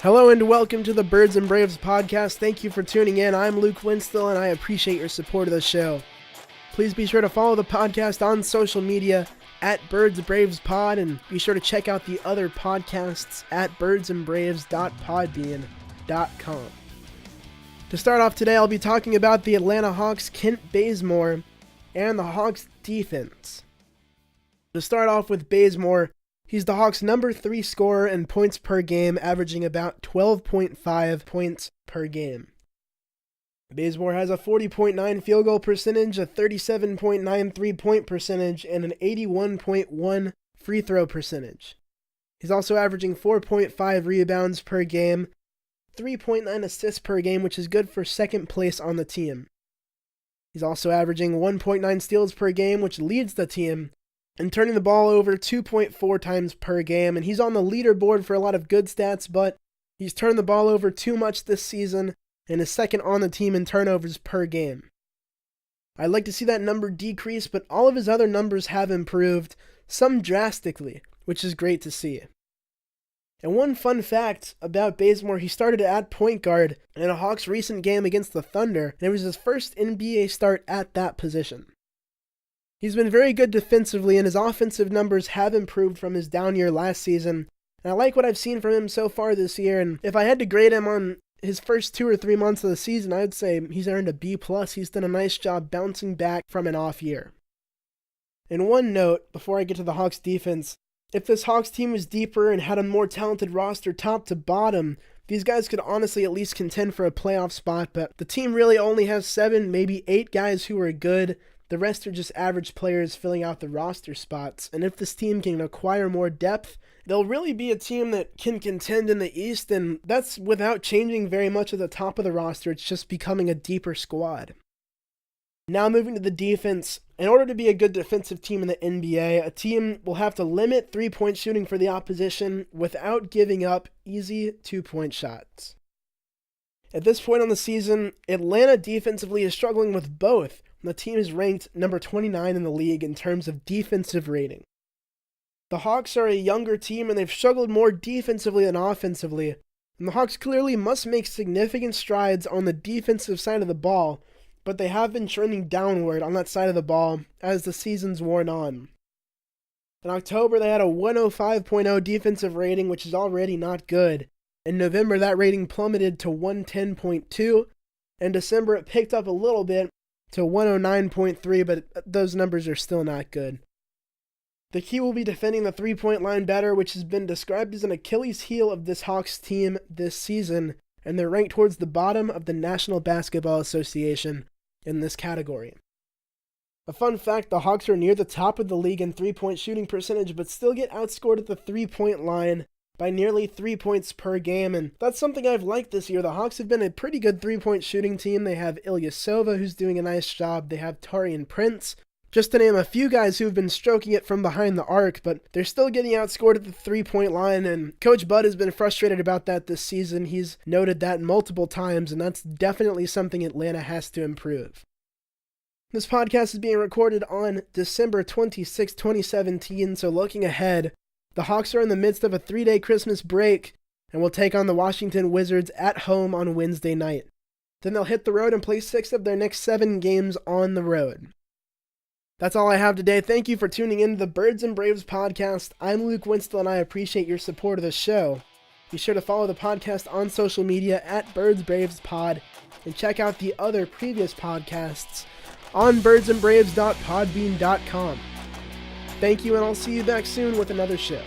Hello and welcome to the Birds and Braves podcast. Thank you for tuning in. I'm Luke Winstel and I appreciate your support of the show. Please be sure to follow the podcast on social media at Birds Braves Pod, and be sure to check out the other podcasts at birdsandbraves.podbean.com. To start off today, I'll be talking about the Atlanta Hawks' Kent Bazemore and the Hawks' defense. To start off with Bazemore, he's the Hawks' number 3 scorer in points per game, averaging about 12.5 points per game. Bazemore has a 40.9 field goal percentage, a 37.9 three-point percentage, and an 81.1 free throw percentage. He's also averaging 4.5 rebounds per game, 3.9 assists per game, which is good for second place on the team. He's also averaging 1.9 steals per game, which leads the team, and turning the ball over 2.4 times per game. And he's on the leaderboard for a lot of good stats, but he's turned the ball over too much this season and is second on the team in turnovers per game. I'd like to see that number decrease, but all of his other numbers have improved, some drastically, which is great to see. And one fun fact about Bazemore, he started at point guard in a Hawks recent game against the Thunder, and it was his first NBA start at that position. He's been very good defensively, and his offensive numbers have improved from his down year last season. And I like what I've seen from him so far this year, and if I had to grade him on his first 2 or 3 months of the season, I would say he's earned a B+. He's done a nice job bouncing back from an off year. And one note, before I get to the Hawks defense, if this Hawks team was deeper and had a more talented roster top to bottom, these guys could honestly at least contend for a playoff spot, but the team really only has 7, maybe 8 guys who are good. The rest are just average players filling out the roster spots, and if this team can acquire more depth, they'll really be a team that can contend in the East, and that's without changing very much at the top of the roster. It's just becoming a deeper squad. Now moving to the defense, in order to be a good defensive team in the NBA, a team will have to limit three-point shooting for the opposition without giving up easy 2-point shots. At this point on the season, Atlanta defensively is struggling with both. The team is ranked number 29 in the league in terms of defensive rating. The Hawks are a younger team and they've struggled more defensively than offensively, and the Hawks clearly must make significant strides on the defensive side of the ball, but they have been trending downward on that side of the ball as the season's worn on. In October, they had a 105.0 defensive rating, which is already not good. In November, that rating plummeted to 110.2. In December, it picked up a little bit to 109.3, but those numbers are still not good. The key will be defending the three-point line better, which has been described as an Achilles heel of this Hawks team this season, and they're ranked towards the bottom of the National Basketball Association in this category. A fun fact, the Hawks are near the top of the league in three-point shooting percentage, but still get outscored at the three-point line by nearly 3 points per game, and that's something I've liked this year. The Hawks have been a pretty good three-point shooting team. They have Ilyasova, who's doing a nice job. They have Taurean Prince, just to name a few guys who've been stroking it from behind the arc, but they're still getting outscored at the three-point line, and Coach Bud has been frustrated about that this season. He's noted that multiple times, and that's definitely something Atlanta has to improve. This podcast is being recorded on December 26, 2017, so looking ahead, the Hawks are in the midst of a 3-day Christmas break and will take on the Washington Wizards at home on Wednesday night. Then they'll hit the road and play 6 of their next 7 games on the road. That's all I have today. Thank you for tuning in to the Birds and Braves podcast. I'm Luke Winstel and I appreciate your support of the show. Be sure to follow the podcast on social media at Birds Braves Pod and check out the other previous podcasts on birdsandbraves.podbean.com. Thank you, and I'll see you back soon with another show.